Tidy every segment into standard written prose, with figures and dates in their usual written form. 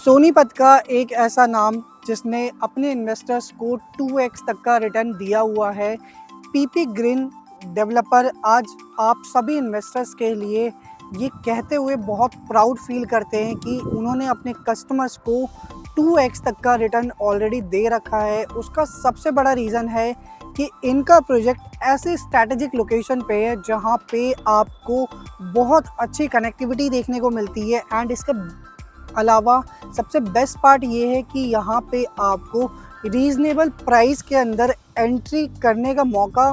सोनीपत का एक ऐसा नाम जिसने अपने इन्वेस्टर्स को 2x तक का रिटर्न दिया हुआ है। पीपी ग्रीन डेवलपर आज आप सभी इन्वेस्टर्स के लिए ये कहते हुए बहुत प्राउड फील करते हैं कि उन्होंने अपने कस्टमर्स को 2x तक का रिटर्न ऑलरेडी दे रखा है। उसका सबसे बड़ा रीज़न है कि इनका प्रोजेक्ट ऐसे स्ट्रैटेजिक लोकेशन पे है जहाँ पे आपको बहुत अच्छी कनेक्टिविटी देखने को मिलती है। एंड इसके अलावा सबसे बेस्ट पार्ट ये है कि यहाँ पे आपको रीज़नेबल प्राइस के अंदर एंट्री करने का मौका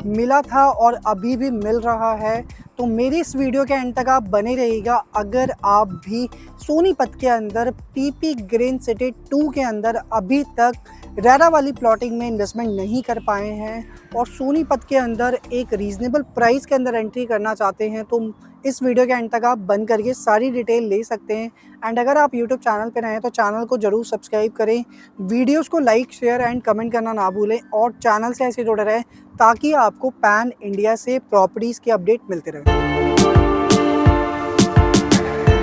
मिला था और अभी भी मिल रहा है। तो मेरी इस वीडियो के एंड तक आप बने रहिएगा। अगर आप भी सोनीपत के अंदर पीपी ग्रीन सिटी 2 के अंदर अभी तक रेरा वाली प्लॉटिंग में इन्वेस्टमेंट नहीं कर पाए हैं और सोनीपत के अंदर एक रीज़नेबल प्राइस के अंदर एंट्री करना चाहते हैं, तो इस वीडियो के एंड तक आप बंद करके सारी डिटेल ले सकते हैं। एंड अगर आप यूट्यूब चैनल पर नए हैं तो चैनल को ज़रूर सब्सक्राइब करें, वीडियोस को लाइक शेयर एंड कमेंट करना ना भूलें और चैनल से ऐसे जुड़े रहें ताकि आपको पैन इंडिया से प्रॉपर्टीज़ की अपडेट मिलते रहे।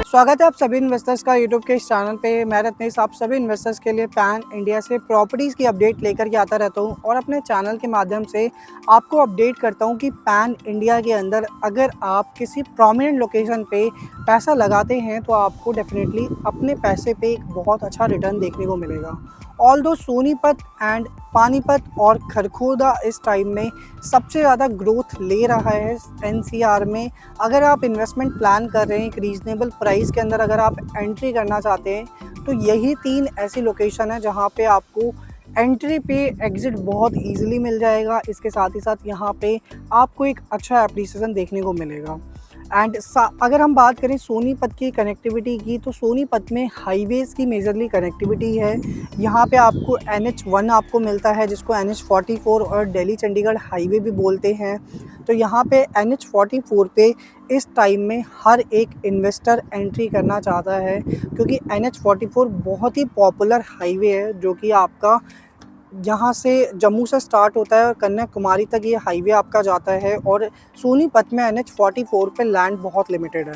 स्वागत है आप सभी इन्वेस्टर्स का यूट्यूब के इस चैनल पे। मैं रत्नेश आप सभी इन्वेस्टर्स के लिए पैन इंडिया से प्रॉपर्टीज़ की अपडेट लेकर के आता रहता हूँ और अपने चैनल के माध्यम से आपको अपडेट करता हूँ कि पैन इंडिया के अंदर अगर आप किसी प्रोमिनेंट लोकेशन पे पैसा लगाते हैं तो आपको डेफिनेटली अपने पैसे पे एक बहुत अच्छा रिटर्न देखने को मिलेगा। ऑल्दो सोनीपत एंड पानीपत और खरखोदा इस टाइम में सबसे ज़्यादा ग्रोथ ले रहा है एनसीआर में। अगर आप इन्वेस्टमेंट प्लान कर रहे हैं एक रीज़नेबल प्राइस के अंदर, अगर आप एंट्री करना चाहते हैं तो यही 3 ऐसी लोकेशन है जहां पे आपको एंट्री पे एग्ज़िट बहुत इजीली मिल जाएगा। इसके साथ ही साथ यहाँ पे आपको एक अच्छा एप्रिसिएशन देखने को मिलेगा। एंड अगर हम बात करें सोनीपत की कनेक्टिविटी की तो सोनीपत में हाईवेज़ की मेजरली कनेक्टिविटी है। यहाँ पे आपको NH1 आपको मिलता है जिसको NH44 और दिल्ली चंडीगढ़ हाईवे भी बोलते हैं। तो यहाँ पे NH44 पे इस टाइम में हर एक इन्वेस्टर एंट्री करना चाहता है क्योंकि NH44 बहुत ही पॉपुलर हाईवे है जो कि आपका यहाँ से जम्मू से स्टार्ट होता है और कन्याकुमारी तक ये हाईवे आपका जाता है। और सोनीपत में NH44 पे लैंड बहुत लिमिटेड है।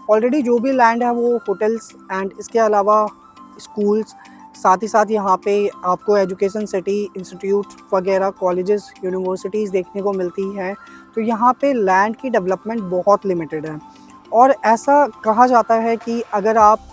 ऑलरेडी जो भी लैंड है वो होटल्स एंड इसके अलावा स्कूल्स, साथ ही साथ यहाँ पे आपको एजुकेशन सिटी, इंस्टीट्यूट वगैरह, कॉलेजेस, यूनिवर्सिटीज़ देखने को मिलती है। तो यहाँ पे लैंड की डेवलपमेंट बहुत लिमिटेड है और ऐसा कहा जाता है कि अगर आप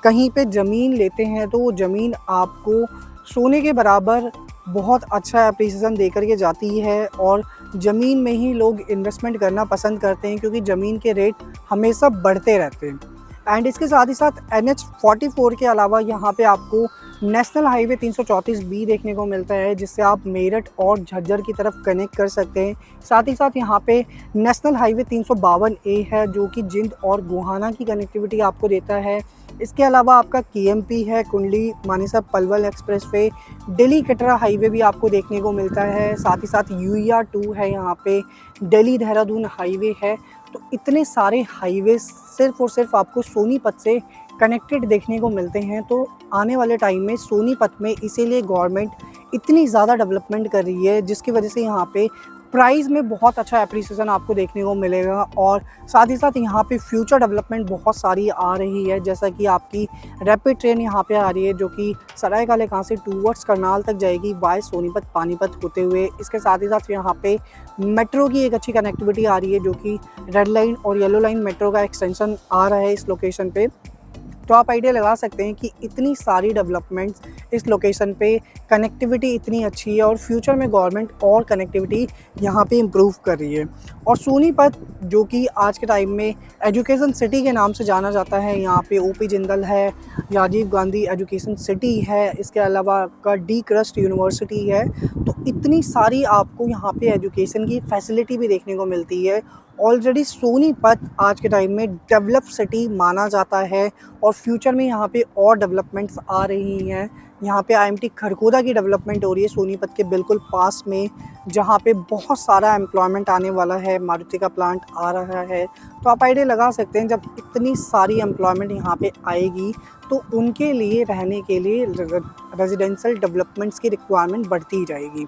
कहीं पे ज़मीन लेते हैं तो वो ज़मीन आपको सोने के बराबर बहुत अच्छा एप्रिसिएशन दे कर के जाती है और ज़मीन में ही लोग इन्वेस्टमेंट करना पसंद करते हैं क्योंकि ज़मीन के रेट हमेशा बढ़ते रहते हैं। एंड इसके साथ ही साथ NH44 के अलावा यहाँ पे आपको नेशनल हाईवे 334B देखने को मिलता है जिससे आप मेरठ और झज्जर की तरफ कनेक्ट कर सकते हैं। साथ ही साथ यहाँ पे नेशनल हाईवे 352A है जो कि जिंद और गोहाना की कनेक्टिविटी आपको देता है। इसके अलावा आपका KMP है, कुंडली मानेसर पलवल एक्सप्रेसवे, दिल्ली कटरा हाईवे भी आपको देखने को मिलता है। साथ ही साथ UER2 है, यहाँ पे दिल्ली देहरादून हाईवे है। तो इतने सारे हाईवे सिर्फ़ और सिर्फ आपको सोनीपत से कनेक्टेड देखने को मिलते हैं। तो आने वाले टाइम में सोनीपत में इसीलिए गवर्नमेंट इतनी ज़्यादा डेवलपमेंट कर रही है जिसकी वजह से यहाँ पे प्राइस में बहुत अच्छा एप्रिसिएशन आपको देखने को मिलेगा। और साथ ही साथ यहाँ पे फ्यूचर डेवलपमेंट बहुत सारी आ रही है, जैसा कि आपकी रैपिड ट्रेन यहाँ पे आ रही है जो कि सरायकाले कहाँ से टूवर्ड्स करनाल तक जाएगी बाय सोनीपत पानीपत होते हुए। इसके साथ ही साथ यहाँ पे मेट्रो की एक अच्छी कनेक्टिविटी आ रही है जो कि रेड लाइन और येलो लाइन मेट्रो का एक्सटेंशन आ रहा है इस लोकेशन पे। तो आप आइडिया लगा सकते हैं कि इतनी सारी डेवलपमेंट्स इस लोकेशन पे, कनेक्टिविटी इतनी अच्छी है और फ्यूचर में गवर्नमेंट और कनेक्टिविटी यहाँ पे इम्प्रूव कर रही है। और सोनीपत जो कि आज के टाइम में एजुकेशन सिटी के नाम से जाना जाता है, यहाँ पे OP जिंदल है, राजीव गांधी एजुकेशन सिटी है, इसके अलावा का डी क्रस्ट यूनिवर्सिटी है। तो इतनी सारी आपको यहाँ पे एजुकेशन की फैसिलिटी भी देखने को मिलती है। ऑलरेडी सोनीपत आज के टाइम में डेवलप सिटी माना जाता है और फ्यूचर में यहाँ पे और डेवलपमेंट्स आ रही हैं यहाँ पे IMT खरखोदा की डेवलपमेंट हो रही है सोनीपत के बिल्कुल पास में, जहाँ पे बहुत सारा एम्प्लॉयमेंट आने वाला है। मारुति का प्लांट आ रहा है, तो आप आइडिया लगा सकते हैं जब इतनी सारी एम्प्लॉयमेंट यहाँ पे आएगी तो उनके लिए रहने के लिए रेजिडेंशियल डेवलपमेंट्स की रिक्वायरमेंट बढ़ती जाएगी।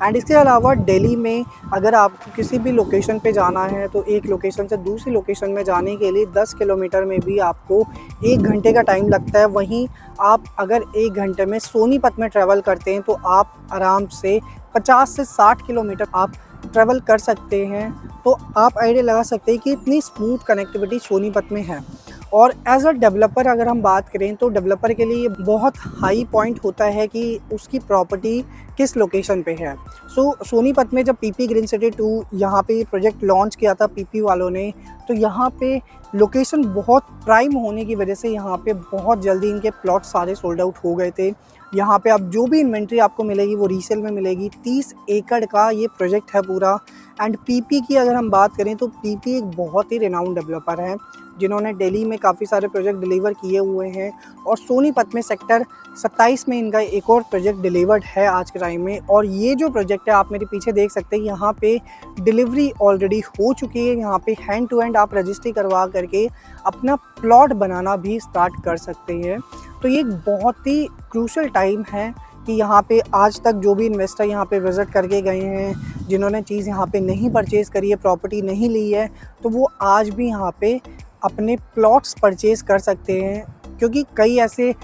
एंड इसके अलावा दिल्ली में अगर आपको किसी भी लोकेशन पे जाना है तो एक लोकेशन से दूसरी लोकेशन में जाने के लिए 10 किलोमीटर में भी आपको 1 घंटे का टाइम लगता है। वहीं आप अगर 1 घंटे में सोनीपत में ट्रैवल करते हैं तो आप आराम से 50 से 60 किलोमीटर आप ट्रैवल कर सकते हैं। तो आप आइडिया लगा सकते हैं कि इतनी स्मूथ कनेक्टिविटी सोनीपत में है। और एज अ डेवलपर अगर हम बात करें तो डेवलपर के लिए ये बहुत हाई पॉइंट होता है कि उसकी प्रॉपर्टी किस लोकेशन पे है। सोनीपत में जब PP ग्रीन सिटी 2 यहाँ पे प्रोजेक्ट लॉन्च किया था PP वालों ने, तो यहाँ पे लोकेशन बहुत प्राइम होने की वजह से यहाँ पे बहुत जल्दी इनके प्लॉट सारे सोल्ड आउट हो गए थे। यहाँ पे अब जो भी इन्वेंट्री आपको मिलेगी वो रीसेल में मिलेगी। 30 एकड़ का ये प्रोजेक्ट है पूरा। एंड PP की अगर हम बात करें तो PP एक बहुत ही रिनाउंड डेवलपर है जिन्होंने दिल्ली में काफ़ी सारे प्रोजेक्ट डिलीवर किए हुए हैं, और सोनीपत में सेक्टर 27 में इनका एक और प्रोजेक्ट डिलीवर्ड है आज के टाइम में। और ये जो प्रोजेक्ट है आप मेरे पीछे देख सकते हैं, यहाँ पे डिलीवरी ऑलरेडी हो चुकी है। यहाँ पे हैंड टू हैंड आप रजिस्ट्री करवा करके अपना प्लॉट बनाना भी स्टार्ट कर सकते हैं। तो ये एक बहुत ही क्रूशल टाइम है कि यहाँ पे आज तक जो भी इन्वेस्टर यहाँ पे विज़िट करके गए हैं, जिन्होंने चीज़ यहाँ पे नहीं परचेज़ करी है, प्रॉपर्टी नहीं ली है, तो वो आज भी यहाँ पे अपने प्लॉट्स परचेज़ कर सकते हैं। क्योंकि कई ऐसे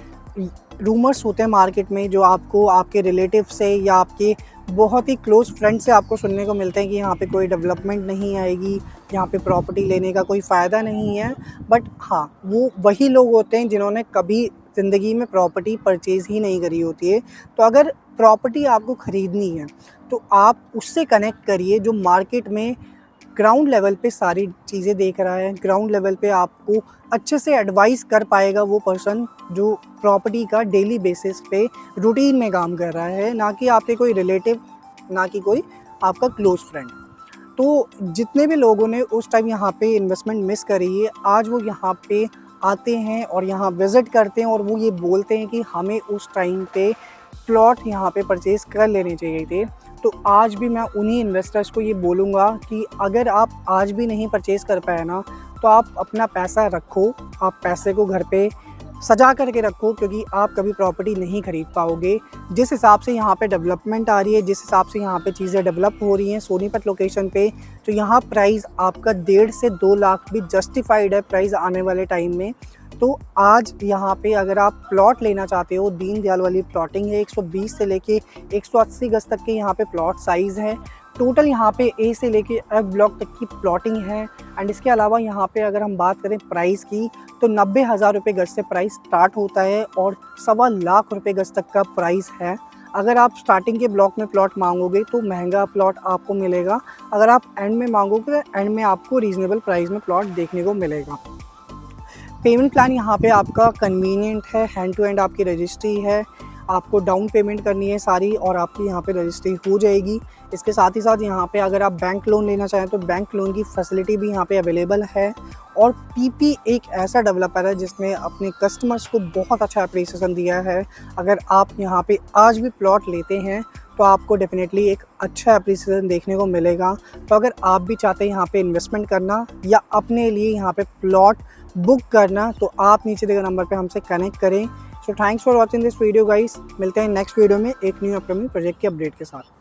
रूमर्स होते हैं मार्केट में जो आपको आपके रिलेटिव से या आपके बहुत ही क्लोज़ फ्रेंड से आपको सुनने को मिलते हैं कि यहाँ पे कोई डेवलपमेंट नहीं आएगी, यहाँ पे प्रॉपर्टी लेने का कोई फ़ायदा नहीं है। बट हाँ, वो वही लोग होते हैं जिन्होंने कभी ज़िंदगी में प्रॉपर्टी परचेज़ ही नहीं करी होती है। तो अगर प्रॉपर्टी आपको ख़रीदनी है तो आप उससे कनेक्ट करिए जो मार्केट में ग्राउंड लेवल पे सारी चीज़ें देख रहा है। ग्राउंड लेवल पे आपको अच्छे से एडवाइस कर पाएगा वो पर्सन जो प्रॉपर्टी का डेली बेसिस पे रूटीन में काम कर रहा है, ना कि आपके कोई रिलेटिव, ना कि कोई आपका क्लोज़ फ्रेंड। तो जितने भी लोगों ने उस टाइम यहाँ पे इन्वेस्टमेंट मिस करी है, आज वो यहाँ पे आते हैं और यहाँ विज़िट करते हैं और वो ये बोलते हैं कि हमें उस टाइम पे प्लॉट यहाँ पे परचेज़ कर लेने चाहिए थे। तो आज भी मैं उन्हीं इन्वेस्टर्स को ये बोलूँगा कि अगर आप आज भी नहीं परचेज़ कर पाए ना, तो आप अपना पैसा रखो, आप पैसे को घर पे सजा करके रखो, क्योंकि आप कभी प्रॉपर्टी नहीं खरीद पाओगे। जिस हिसाब से यहाँ पे डेवलपमेंट आ रही है, जिस हिसाब से यहाँ पे चीज़ें डेवलप हो रही हैं सोनीपत लोकेशन पे, तो यहाँ प्राइस आपका 1.5 से 2 लाख भी जस्टिफाइड है प्राइस आने वाले टाइम में। तो आज यहाँ पे अगर आप प्लॉट लेना चाहते हो, दीनदयाल वाली प्लॉटिंग है, 120 से लेके 180 गज तक के यहाँ पे प्लॉट साइज़ है। टोटल यहाँ पे A से लेके F ब्लॉक तक की प्लॉटिंग है। एंड इसके अलावा यहाँ पे अगर हम बात करें प्राइस की, तो 90,000 रुपये गज से प्राइस स्टार्ट होता है और 1.25 लाख रुपये गज तक का प्राइस है। अगर आप स्टार्टिंग के ब्लॉक में प्लॉट मांगोगे तो महंगा प्लॉट आपको मिलेगा, अगर आप एंड में मांगोगे तो एंड में आपको रीज़नेबल प्राइस में प्लॉट देखने को मिलेगा। पेमेंट प्लान यहाँ पे आपका कन्वीनियंट है, हैंड टू हैंड आपकी रजिस्ट्री है, आपको डाउन पेमेंट करनी है सारी और आपकी यहाँ पे रजिस्ट्री हो जाएगी। इसके साथ ही साथ यहाँ पे अगर आप बैंक लोन लेना चाहें तो बैंक लोन की फैसिलिटी भी यहाँ पे अवेलेबल है। और PP एक ऐसा डेवलपर है जिसने अपने कस्टमर्स को बहुत अच्छा अप्रिसिएशन दिया है। अगर आप यहाँ पे आज भी प्लॉट लेते हैं तो आपको डेफिनेटली एक अच्छा अप्रिसिएशन देखने को मिलेगा। तो अगर आप भी चाहते हैं यहाँ पे इन्वेस्टमेंट करना या अपने लिए यहाँ पे प्लॉट बुक करना, तो आप नीचे दिए गए नंबर पे हमसे कनेक्ट करें। So thanks for watching this video guys. मिलते हैं नेक्स्ट वीडियो में एक न्यू अपकमिंग प्रोजेक्ट के अपडेट के साथ।